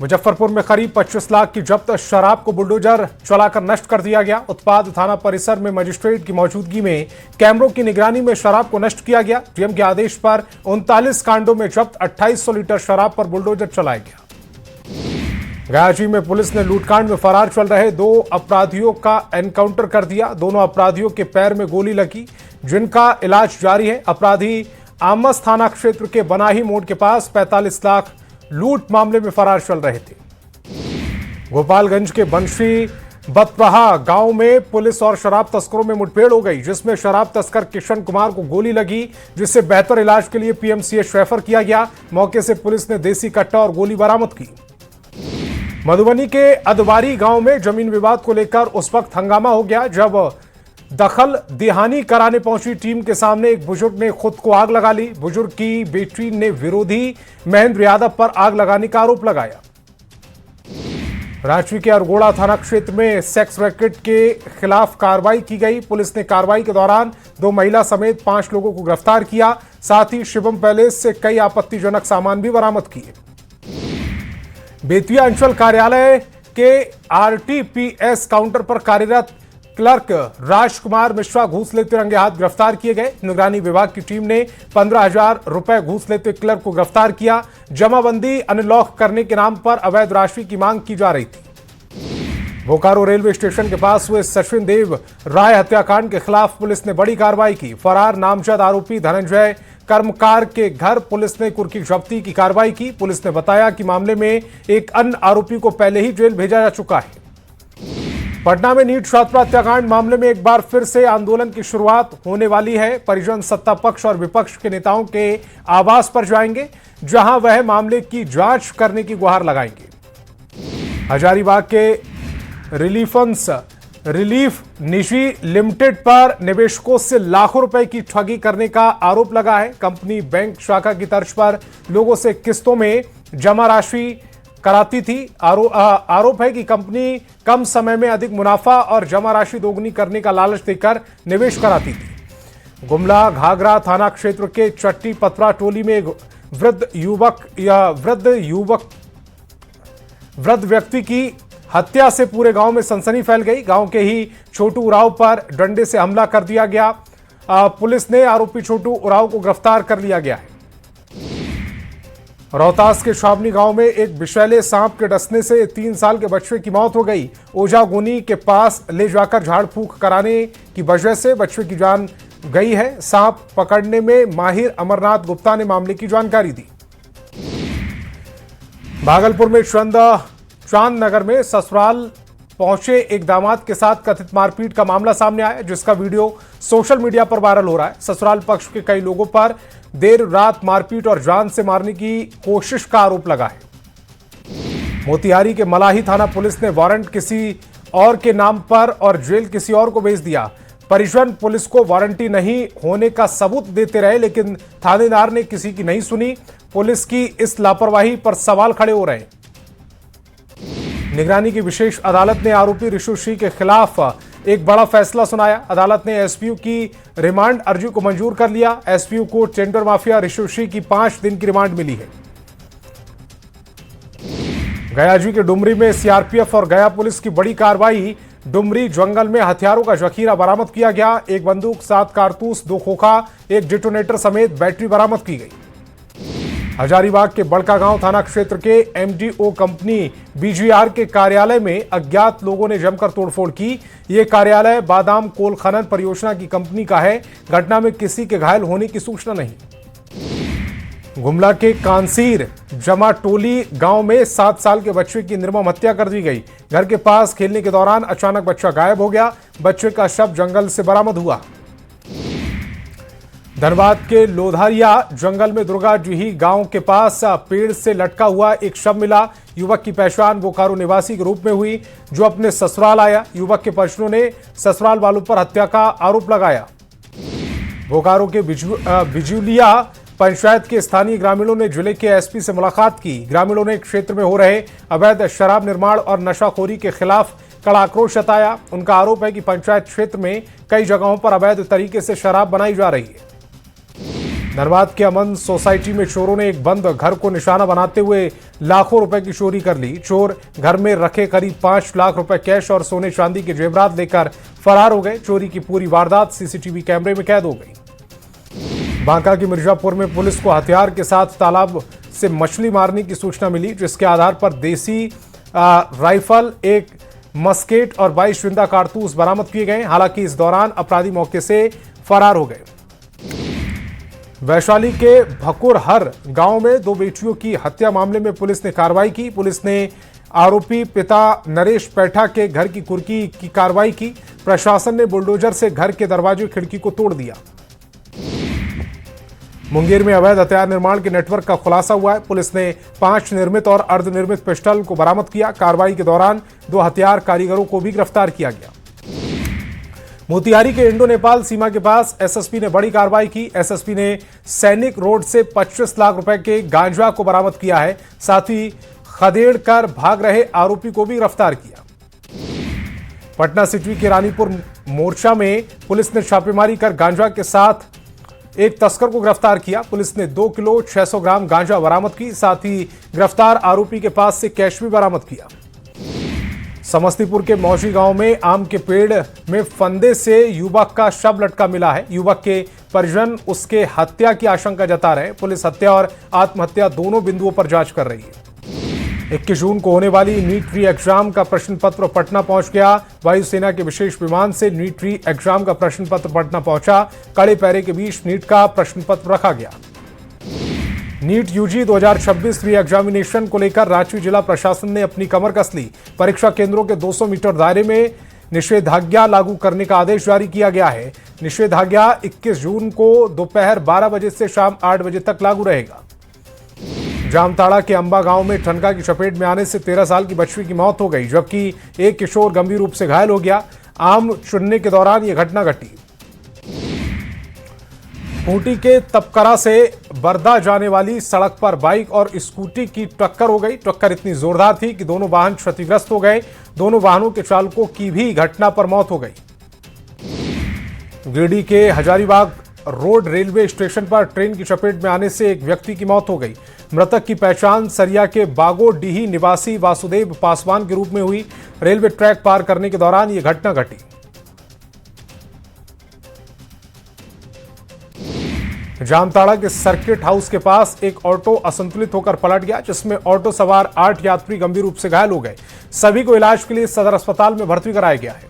मुजफ्फरपुर में करीब 25 लाख की जब्त शराब को बुलडोजर चलाकर नष्ट कर दिया गया। उत्पाद थाना परिसर में मजिस्ट्रेट की मौजूदगी में कैमरों की निगरानी में शराब को नष्ट किया गया। डीएम के आदेश पर 39 कांडों में जब्त 2800 लीटर शराब पर बुलडोजर चलाया गया। गयाजी में पुलिस ने लूटकांड में फरार चल रहे 2 अपराधियों का एनकाउंटर कर दिया। दोनों अपराधियों के पैर में गोली लगी, जिनका इलाज जारी है। अपराधी आमस थाना क्षेत्र के बनाही मोड़ के पास 45 लाख लूट मामले में फरार चल रहे थे। गोपालगंज के बंशी बतप्रहा गांव में पुलिस और शराब तस्करों में मुठभेड़ हो गई, जिसमें शराब तस्कर किशन कुमार को गोली लगी, जिससे बेहतर इलाज के लिए पीएमसीएच रेफर किया गया। मौके से पुलिस ने देसी कट्टा और गोली बरामद की। मधुबनी के अदवारी गांव में जमीन विवाद को लेकर उस वक्त हंगामा हो गया जब दखल दिहानी कराने पहुंची टीम के सामने एक बुजुर्ग ने खुद को आग लगा ली। बुजुर्ग की बेटी ने विरोधी महेंद्र यादव पर आग लगाने का आरोप लगाया। रांची के अरगोड़ा थाना क्षेत्र में सेक्स रैकेट के खिलाफ कार्रवाई की गई। पुलिस ने कार्रवाई के दौरान 2 महिला समेत 5 लोगों को गिरफ्तार किया। साथ ही शिवम पैलेस से कई आपत्तिजनक सामान भी बरामद किए। बेतिया अंचल कार्यालय के आरटीपीएस काउंटर पर कार्यरत क्लर्क राजकुमार मिश्रा घूस लेते रंगे हाथ गिरफ्तार किए गए। निगरानी विभाग की टीम ने 15,000 रुपए घूस लेते क्लर्क को गिरफ्तार किया। जमाबंदी अनलॉक करने के नाम पर अवैध राशि की मांग की जा रही थी। बोकारो रेलवे स्टेशन के पास हुए सचिन देव राय हत्याकांड के खिलाफ पुलिस ने बड़ी कार्रवाई की। फरार नामजद आरोपी धनंजय कर्मकार के घर पुलिस ने कुर्की जब्ती की कार्रवाई की। पुलिस ने बताया कि मामले में एक अन्य आरोपी को पहले ही जेल भेजा जा चुका है। पटना में नीट छात्रा हत्याकांड मामले में एक बार फिर से आंदोलन की शुरुआत होने वाली है। परिजन सत्ता पक्ष और विपक्ष के नेताओं के आवास पर जाएंगे, जहां वह मामले की जांच करने की गुहार लगाएंगे। हजारीबाग के रिलीफ निजी लिमिटेड पर निवेशकों से लाखों रुपए की ठगी करने का आरोप लगा है। कंपनी बैंक शाखा की तर्ज पर लोगों से किस्तों में जमा राशि कराती थी। आरोप है कि कंपनी कम समय में अधिक मुनाफा और जमा राशि दोगुनी करने का लालच देकर निवेश कराती थी। गुमला घाघरा थाना क्षेत्र के चट्टी पथरा टोली में एक वृद्ध व्यक्ति की हत्या से पूरे गांव में सनसनी फैल गई। गांव के ही छोटू उरांव पर डंडे से हमला कर दिया गया। पुलिस ने आरोपी छोटू उरांव को गिरफ्तार कर लिया गया है। रोहतास के छावनी गांव में एक विषैले सांप के डसने से 3 साल के बच्चे की मौत हो गई। ओझागुनी के पास ले जाकर झाड़ फूंक कराने की वजह से बच्चे की जान गई है। सांप पकड़ने में माहिर अमरनाथ गुप्ता ने मामले की जानकारी दी। भागलपुर में चांद नगर में ससुराल पहुंचे एक दामाद के साथ कथित मारपीट का मामला सामने आया, जिसका वीडियो सोशल मीडिया पर वायरल हो रहा है। ससुराल पक्ष के कई लोगों पर देर रात मारपीट और जान से मारने की कोशिश का आरोप लगा है। मोतिहारी के मलाही थाना पुलिस ने वारंट किसी और के नाम पर और जेल किसी और को भेज दिया। परिजन पुलिस को वारंटी नहीं होने का सबूत देते रहे, लेकिन थानेदार ने किसी की नहीं सुनी। पुलिस की इस लापरवाही पर सवाल खड़े हो रहे हैं। निगरानी की विशेष अदालत ने आरोपी ऋषु सिंह के खिलाफ एक बड़ा फैसला सुनाया। अदालत ने एसपीयू की रिमांड अर्जी को मंजूर कर लिया। एसपीयू को टेंडर माफिया ऋषु सिंह की 5 दिन की रिमांड मिली है। गयाजी के डुमरी में सीआरपीएफ और गया पुलिस की बड़ी कार्रवाई। डुमरी जंगल में हथियारों का जखीरा बरामद किया गया। एक बंदूक, 7 कारतूस, 2 खोखा, एक डिटोनेटर समेत बैटरी बरामद की गई। हजारीबाग के बड़कागांव थाना क्षेत्र के एमडीओ कंपनी बीजीआर के कार्यालय में अज्ञात लोगों ने जमकर तोड़फोड़ की। यह कार्यालय बादाम कोल खनन परियोजना की कंपनी का है। घटना में किसी के घायल होने की सूचना नहीं। गुमला के कांसीर जमाटोली गांव में 7 साल के बच्चे की निर्मम हत्या कर दी गई। घर के पास खेलने के दौरान अचानक बच्चा गायब हो गया। बच्चे का शव जंगल से बरामद हुआ। धनबाद के लोधारिया जंगल में दुर्गा जुही गांव के पास पेड़ से लटका हुआ एक शव मिला। युवक की पहचान बोकारो निवासी के रूप में हुई, जो अपने ससुराल आया। युवक के परिजनों ने ससुराल वालों पर हत्या का आरोप लगाया। बोकारो के बिजुलिया पंचायत के स्थानीय ग्रामीणों ने जिले के एसपी से मुलाकात की। ग्रामीणों ने क्षेत्र में हो रहे अवैध शराब निर्माण और नशाखोरी के खिलाफ कड़ा आक्रोश जताया। उनका आरोप है कि पंचायत क्षेत्र में कई जगहों पर अवैध तरीके से शराब बनाई जा रही है। धनबाद के अमन सोसाइटी में चोरों ने एक बंद घर को निशाना बनाते हुए लाखों रुपए की चोरी कर ली। चोर घर में रखे करीब 5 लाख रुपए कैश और सोने चांदी के जेवरात लेकर फरार हो गए। चोरी की पूरी वारदात सीसीटीवी कैमरे में कैद हो गई। बांका की मिर्जापुर में पुलिस को हथियार के साथ तालाब से मछली मारने की सूचना मिली, जिसके आधार पर देसी राइफल, एक मस्केट और 22 जिंदा कारतूस बरामद किए गए। हालांकि इस दौरान अपराधी मौके से फरार हो गए। वैशाली के भकुरहर गांव में 2 बेटियों की हत्या मामले में पुलिस ने कार्रवाई की। पुलिस ने आरोपी पिता नरेश पैठा के घर की कुर्की की कार्रवाई की। प्रशासन ने बुलडोजर से घर के दरवाजे खिड़की को तोड़ दिया। मुंगेर में अवैध हथियार निर्माण के नेटवर्क का खुलासा हुआ है। पुलिस ने 5 निर्मित और अर्धनिर्मित पिस्टल को बरामद किया। कार्रवाई के दौरान 2 हथियार कारीगरों को भी गिरफ्तार किया गया। मोतिहारी के इंडो नेपाल सीमा के पास एसएसपी ने बड़ी कार्रवाई की। एसएसपी ने सैनिक रोड से 25 लाख रुपए के गांजा को बरामद किया है। साथ ही खदेड़ कर भाग रहे आरोपी को भी गिरफ्तार किया। पटना सिटी के रानीपुर मोर्चा में पुलिस ने छापेमारी कर गांजा के साथ एक तस्कर को गिरफ्तार किया। पुलिस ने 2 किलो 600 ग्राम गांजा बरामद की। साथ ही गिरफ्तार आरोपी के पास से कैश भी बरामद किया। समस्तीपुर के मौजी गांव में आम के पेड़ में फंदे से युवक का शव लटका मिला है। युवक के परिजन उसके हत्या की आशंका जता रहे हैं। पुलिस हत्या और आत्महत्या दोनों बिंदुओं पर जांच कर रही है। 21 जून को होने वाली नीट री एग्जाम का प्रश्न पत्र पटना पहुंच गया। वायुसेना के विशेष विमान से नीट री एग्जाम का प्रश्न पत्र पटना पहुंचा। कड़े पहरे के बीच नीट का प्रश्न पत्र रखा गया। नीट यूजी 2026 री एग्जामिनेशन को लेकर रांची जिला प्रशासन ने अपनी कमर कस ली। परीक्षा केंद्रों के 200 मीटर दायरे में निषेधाज्ञा लागू करने का आदेश जारी किया गया है। निषेधाज्ञा 21 जून को दोपहर 12 बजे से शाम 8 बजे तक लागू रहेगा। जामताड़ा के अंबा गांव में ठनका की चपेट में आने से 13 साल की बच्ची की मौत हो गई, जबकि एक किशोर गंभीर रूप से घायल हो गया। आम चुनने के दौरान यह घटना घटी। खूंटी के तपकरा से बरदा जाने वाली सड़क पर बाइक और स्कूटी की टक्कर हो गई। टक्कर इतनी जोरदार थी कि दोनों वाहन क्षतिग्रस्त हो गए। दोनों वाहनों के चालकों की भी घटना पर मौत हो गई। गिरिडीह के हजारीबाग रोड रेलवे स्टेशन पर ट्रेन की चपेट में आने से एक व्यक्ति की मौत हो गई। मृतक की पहचान सरिया के बागोडीही निवासी वासुदेव पासवान के रूप में हुई। रेलवे ट्रैक पार करने के दौरान यह घटना घटी। जामताड़ा के सर्किट हाउस के पास एक ऑटो असंतुलित होकर पलट गया, जिसमें ऑटो सवार 8 यात्री गंभीर रूप से घायल हो गए। सभी को इलाज के लिए सदर अस्पताल में भर्ती कराया गया है।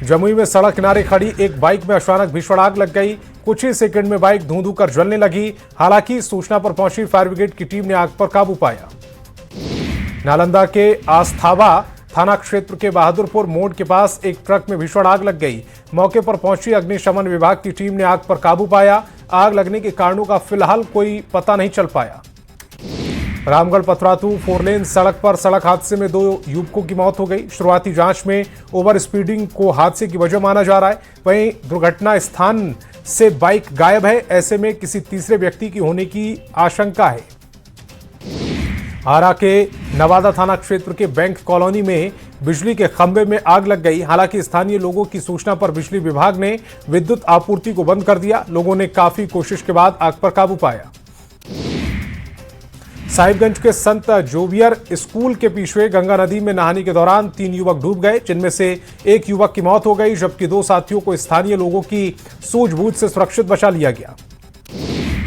जमुई में सड़क किनारे खड़ी एक बाइक में अचानक भीषण आग लग गई। कुछ ही सेकंड में बाइक धूं धूं कर जलने लगी। हालांकि सूचना पर पहुंची फायर ब्रिगेड की टीम ने आग पर काबू पाया। नालंदा के आस्थावा थाना क्षेत्र के बहादुरपुर मोड़ के पास एक ट्रक में भीषण आग लग गई। मौके पर पहुंची अग्निशमन विभाग की टीम ने आग पर काबू पाया। आग लगने के कारणों का फिलहाल कोई पता नहीं चल पाया। रामगढ़ पथरातू 4 लेन सड़क पर सड़क हादसे में 2 युवकों की मौत हो गई। शुरुआती जांच में ओवर स्पीडिंग को हादसे की वजह माना जा रहा है। वहीं दुर्घटना स्थान से बाइक गायब है। ऐसे में किसी तीसरे व्यक्ति की होने की आशंका है। आरा के नवादा थाना क्षेत्र के बैंक कॉलोनी में बिजली के खंभे में आग लग गई। हालांकि स्थानीय लोगों की सूचना पर बिजली विभाग ने विद्युत आपूर्ति को बंद कर दिया। लोगों ने काफी कोशिश के बाद आग पर काबू पाया। साहिबगंज के संत जोवियर स्कूल के पीछे गंगा नदी में नहाने के दौरान 3 युवक डूब गए, जिनमें से एक युवक की मौत हो गई, जबकि 2 साथियों को स्थानीय लोगों की सूझबूझ से सुरक्षित बचा लिया गया।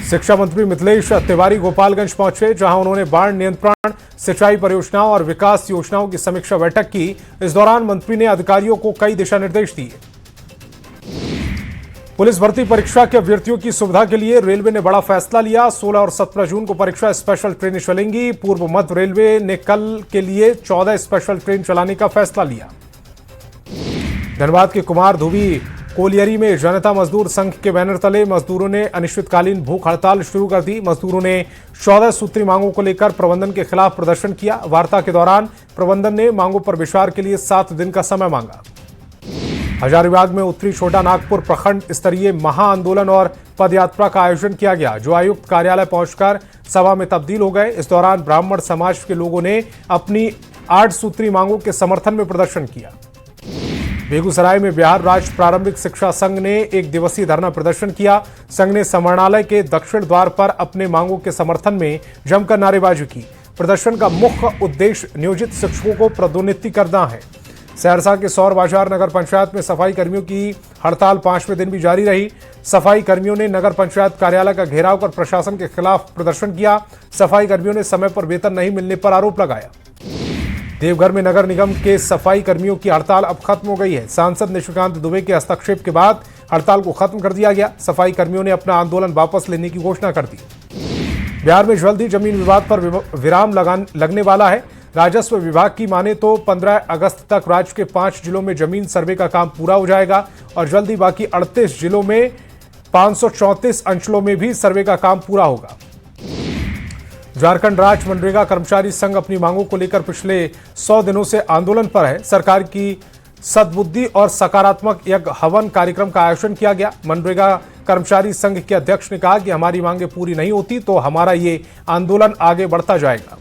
शिक्षा मंत्री मिथिलेश तिवारी गोपालगंज पहुंचे, जहां उन्होंने बाढ़ नियंत्रण, सिंचाई परियोजनाओं और विकास योजनाओं की समीक्षा बैठक की। इस दौरान मंत्री ने अधिकारियों को कई दिशा निर्देश दिए। पुलिस भर्ती परीक्षा के अभ्यर्थियों की सुविधा के लिए रेलवे ने बड़ा फैसला लिया। 16 और 17 जून को परीक्षा स्पेशल ट्रेनें चलेंगी। पूर्व मध्य रेलवे ने कल के लिए 14 स्पेशल ट्रेन चलाने का फैसला लिया। धनबाद के कुमार धुबी कोलियरी में जनता मजदूर संघ के बैनर तले मजदूरों ने अनिश्चितकालीन भूख हड़ताल शुरू कर दी। मजदूरों ने 14 सूत्री मांगों को लेकर प्रबंधन के खिलाफ प्रदर्शन किया। वार्ता के दौरान प्रबंधन ने मांगों पर विचार के लिए 7 दिन का समय मांगा। हजारीबाग में उत्तरी छोटा नागपुर प्रखंड स्तरीय महाआंदोलन और पदयात्रा का आयोजन किया गया, जो आयुक्त कार्यालय पहुंचकर सभा में तब्दील हो गए। इस दौरान ब्राह्मण समाज के लोगों ने अपनी 8 सूत्री मांगों के समर्थन में प्रदर्शन किया। बेगूसराय में बिहार राज्य प्रारंभिक शिक्षा संघ ने एक दिवसीय धरना प्रदर्शन किया। संघ ने समाहरणालय के दक्षिण द्वार पर अपने मांगों के समर्थन में जमकर नारेबाजी की। प्रदर्शन का मुख्य उद्देश्य नियोजित शिक्षकों को पदोन्नति करना है। सहरसा के सौर बाजार नगर पंचायत में सफाई कर्मियों की हड़ताल 5वें दिन भी जारी रही। सफाई कर्मियों ने नगर पंचायत कार्यालय का घेराव कर प्रशासन के खिलाफ प्रदर्शन किया। सफाई कर्मियों ने समय पर वेतन नहीं मिलने पर आरोप लगाया। देवघर में नगर निगम के सफाई कर्मियों की हड़ताल अब खत्म हो गई है। सांसद निशिकांत दुबे के हस्तक्षेप के बाद हड़ताल को खत्म कर दिया गया। सफाई कर्मियों ने अपना आंदोलन वापस लेने की घोषणा कर दी। बिहार में जल्द ही जमीन विवाद पर विराम लगने वाला है। राजस्व विभाग की माने तो 15 अगस्त तक राज्य के 5 जिलों में जमीन सर्वे का काम पूरा हो जाएगा और जल्द ही बाकी 38 जिलों में 534 अंचलों में भी सर्वे का काम पूरा होगा। झारखंड राज्य मनरेगा कर्मचारी संघ अपनी मांगों को लेकर पिछले 100 दिनों से आंदोलन पर है। सरकार की सद्बुद्धि और सकारात्मक यज्ञ हवन कार्यक्रम का आयोजन किया गया। मनरेगा कर्मचारी संघ के अध्यक्ष ने कहा कि हमारी मांगें पूरी नहीं होती तो हमारा ये आंदोलन आगे बढ़ता जाएगा।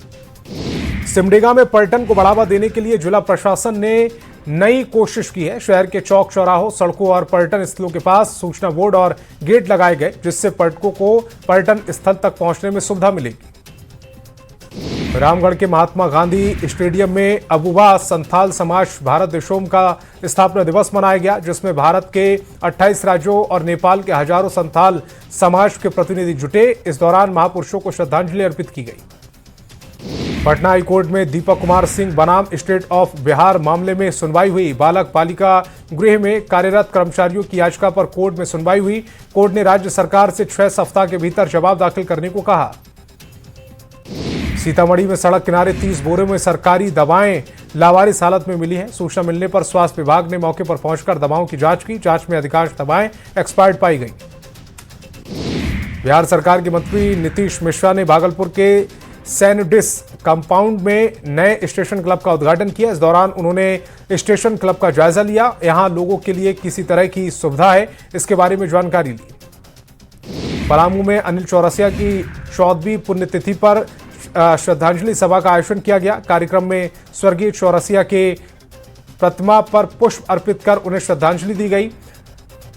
सिमडेगा में पर्यटन को बढ़ावा देने के लिए जिला प्रशासन ने नई कोशिश की है। शहर के चौक चौराहों, सड़कों और पर्यटन स्थलों के पास सूचना बोर्ड और गेट लगाए गए, जिससे पर्यटकों को पर्यटन स्थल तक पहुंचने में सुविधा मिलेगी। रामगढ़ के महात्मा गांधी स्टेडियम में अबुबा संथाल समाज भारत देशोम का स्थापना दिवस मनाया गया, जिसमें भारत के 28 राज्यों और नेपाल के हजारों संथाल समाज के प्रतिनिधि जुटे। इस दौरान महापुरुषों को श्रद्धांजलि अर्पित की गई। पटना हाई कोर्ट में दीपक कुमार सिंह बनाम स्टेट ऑफ बिहार मामले में सुनवाई हुई। बालक बालिका गृह में कार्यरत कर्मचारियों की याचिका पर कोर्ट में सुनवाई हुई। कोर्ट ने राज्य सरकार से 6 सप्ताह के भीतर जवाब दाखिल करने को कहा। सीतामढ़ी में सड़क किनारे 30 बोरे में सरकारी दवाएं लावारिस हालत में मिली हैं। सूचना मिलने पर स्वास्थ्य विभाग ने मौके पर पहुंचकर दवाओं की जांच की। जांच में अधिकांश दवाएं एक्सपायर्ड पाई गई। बिहार सरकार के मंत्री नीतीश मिश्रा ने भागलपुर के सैनडिस कंपाउंड में नए स्टेशन क्लब का उद्घाटन किया। इस दौरान उन्होंने स्टेशन क्लब का जायजा लिया। यहां लोगों के लिए किसी तरह की सुविधा है, इसके बारे में जानकारी ली। पलामू में अनिल चौरसिया की 14वीं पुण्यतिथि पर श्रद्धांजलि सभा का आयोजन किया गया। कार्यक्रम में स्वर्गीय चौरसिया के प्रतिमा पर पुष्प अर्पित कर उन्हें श्रद्धांजलि दी गई।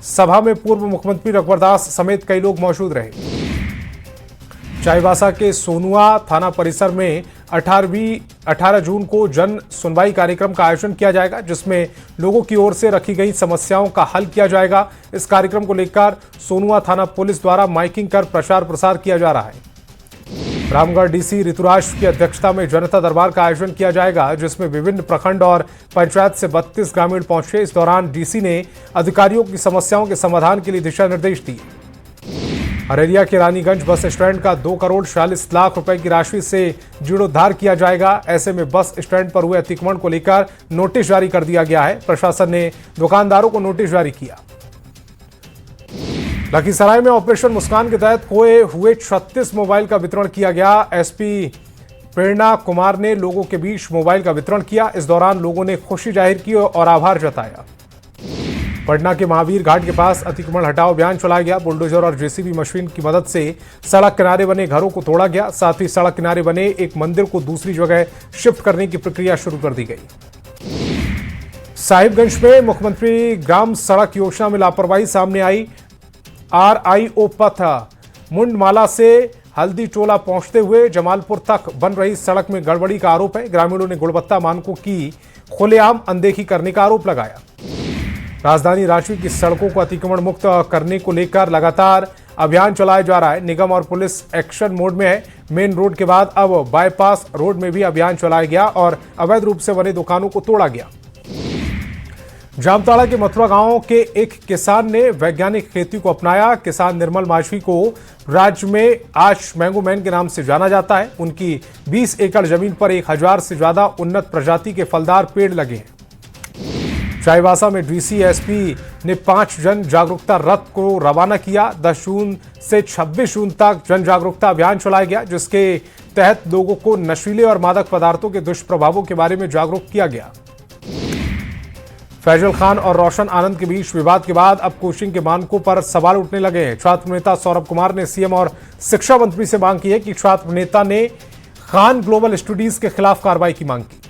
सभा में पूर्व मुख्यमंत्री रघुवर दास समेत कई लोग मौजूद रहे। चाईबासा के सोनुआ थाना परिसर में 18 जून को जन सुनवाई कार्यक्रम का आयोजन किया जाएगा, जिसमें लोगों की ओर से रखी गई समस्याओं का हल किया जाएगा। इस कार्यक्रम को लेकर सोनुआ थाना पुलिस द्वारा माइकिंग कर प्रचार प्रसार किया जा रहा है। रामगढ़ डीसी ऋतुराज की अध्यक्षता में जनता दरबार का आयोजन किया जाएगा, जिसमें विभिन्न प्रखंड और पंचायत से 32 ग्रामीण पहुंचे। इस दौरान डीसी ने अधिकारियों की समस्याओं के समाधान के लिए दिशा निर्देश दिए। अररिया के रानीगंज बस स्टैंड का 2 करोड़ 46 लाख रुपए की राशि से जीर्णोद्धार किया जाएगा। ऐसे में बस स्टैंड पर हुए अतिक्रमण को लेकर नोटिस जारी कर दिया गया है। प्रशासन ने दुकानदारों को नोटिस जारी किया। लखीसराय में ऑपरेशन मुस्कान के तहत खोए हुए 36 मोबाइल का वितरण किया गया। एसपी प्रेरणा कुमार ने लोगों के बीच मोबाइल का वितरण किया। इस दौरान लोगों ने खुशी जाहिर की और आभार जताया। पटना के महावीर घाट के पास अतिक्रमण हटाओ अभियान चलाया गया। बुलडोजर और जेसीबी मशीन की मदद से सड़क किनारे बने घरों को तोड़ा गया। साथ ही सड़क किनारे बने एक मंदिर को दूसरी जगह शिफ्ट करने की प्रक्रिया शुरू कर दी गई। साहिबगंज में मुख्यमंत्री ग्राम सड़क योजना में लापरवाही सामने आई। आरआईओ पथ मुंडमाला से हल्दी टोला पहुंचते हुए जमालपुर तक बन रही सड़क में गड़बड़ी का आरोप है। ग्रामीणों ने गुणवत्ता मानकों की खुलेआम अनदेखी करने का आरोप लगाया। राजधानी रांची की सड़कों को अतिक्रमण मुक्त करने को लेकर लगातार अभियान चलाया जा रहा है। निगम और पुलिस एक्शन मोड में है। मेन रोड के बाद अब बाईपास रोड में भी अभियान चलाया गया और अवैध रूप से बने दुकानों को तोड़ा गया। जामताड़ा के मथुरा गांव के एक किसान ने वैज्ञानिक खेती को अपनाया। किसान निर्मल माछवी को राज्य में आज मैंगो मैन के नाम से जाना जाता है। उनकी 20 एकड़ जमीन पर 1000 से ज्यादा उन्नत प्रजाति के फलदार पेड़ लगे हैं। चाईबासा में डीसी एसपी ने 5 जन जागरूकता रथ को रवाना किया। 10 जून से 26 जून तक जन जागरूकता अभियान चलाया गया, जिसके तहत लोगों को नशीले और मादक पदार्थों के दुष्प्रभावों के बारे में जागरूक किया गया। फैजल खान और रोशन आनंद के बीच विवाद के बाद अब कोचिंग के मानकों पर सवाल उठने लगे हैं। छात्र नेता सौरभ कुमार ने सीएम और शिक्षा मंत्री से मांग की है कि छात्र नेता ने खान ग्लोबल स्टडीज के खिलाफ कार्रवाई की मांग की।